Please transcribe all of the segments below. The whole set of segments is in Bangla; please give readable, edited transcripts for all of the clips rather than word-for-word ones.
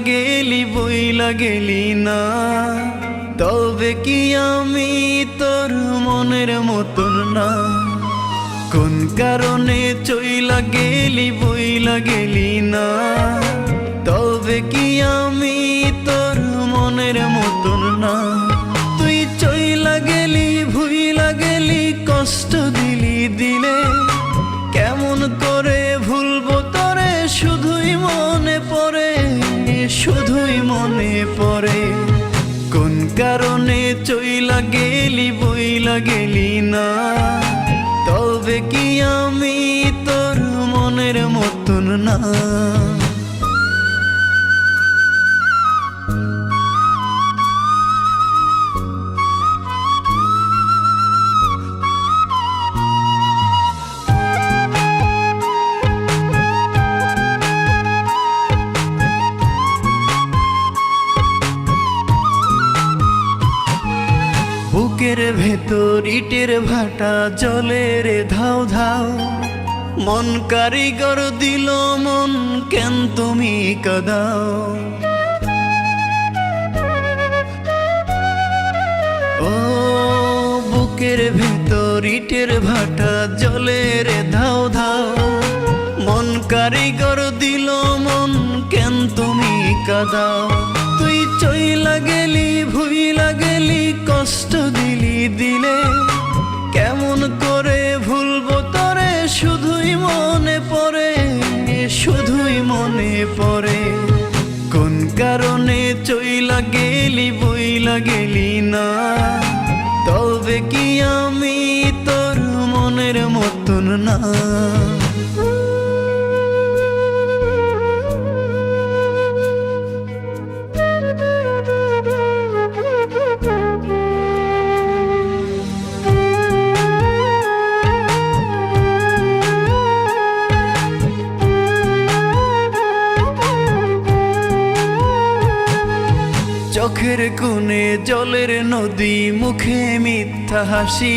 গেলি বইলা গেলি না, তবে কি আমি তোর মনের মতন না? কোন কারণে চইলা গেলি বইলা গেলি না, তবে কি আমি তোর মনের মতন না? তুই চইলা গেলি ভুইলা গেলি, কষ্ট দিলি দিলে, কেমন করে ভুলবো তোরে? শুধুই মনে পড়ে, শুধুই মনে পড়ে। কোন কারণে চইলা গেলি বইলা গেলি না, তবে কি আমি তোর মনের মতন না? বুকের ভেতর ইটের ভাটা জলে রে ধাও ধাও, মন কারিগর দিল মন, কেন তুমি কাঁদাও? ও বুকের ভেতর ইটের ভাটা জলে রে ধাও ধাও, মন কারিগর দিল মন, কেন তুমি কাঁদাও? তুই চইলা গেলি ভুইলা গেলি, কষ্ট দিলি দিলে, কেমন করে ভুলবো তোরে? শুধুই মনে পড়ে, শুধুই মনে পড়ে। কোন কারণে চইলা গেলি বইলা গেলি না, তবে কি আমি তোর মনের মতন না? চোখের কোণে জলের নদী, মুখে মিথ্যা হাসি,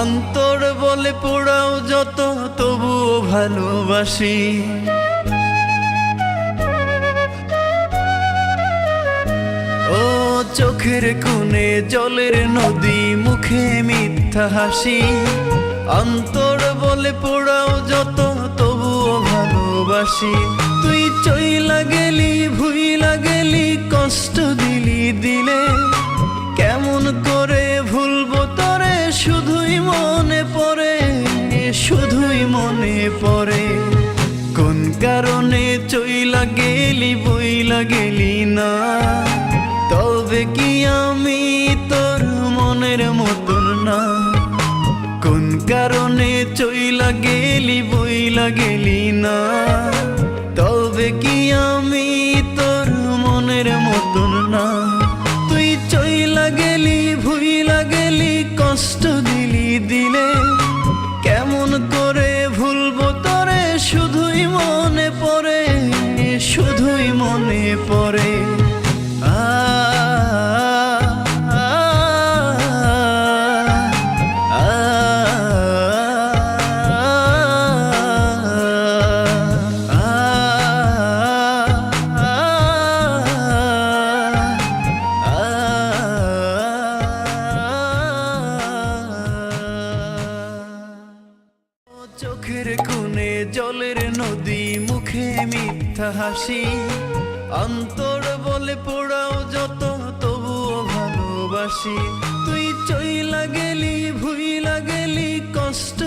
অন্তর বলে পোড়াও যত, তবুও ভালোবাসি। ও চোখের কোণে জলের নদী, মুখে মিথ্যা হাসি, অন্তর বলে পোড়াও যত, তবুও ভালোবাসি। তুই চইলা গেলি ভুইলা গেলি, কষ্ট দিলি দিলে, কেমন করে ভুলবো তোরে? শুধুই মনে পড়ে, শুধুই মনে পড়ে। কোন কারণে চইলা গেলি বইলা গেলি না, তবে কি আমি তোর মনের মতন না? কোন কারণে চইলা গেলি বইলা গেলি না, তবে কি আমি তোর মনের মতন না? তুই চইলা গেলি ভুইলা গেলি, কষ্ট দিলি দিলে, কেমন করে ভুলবো তোরে? শুধুই মনে পড়ে, শুধুই মনে পড়ে। চোখের কোণে জলের নদী, মুখে মিথ্যা হাসি, অন্তর বলে পোড়াও যত, তবুও ভালোবাসি। তুই চইলা গেলি ভুইলা গেলি, কষ্ট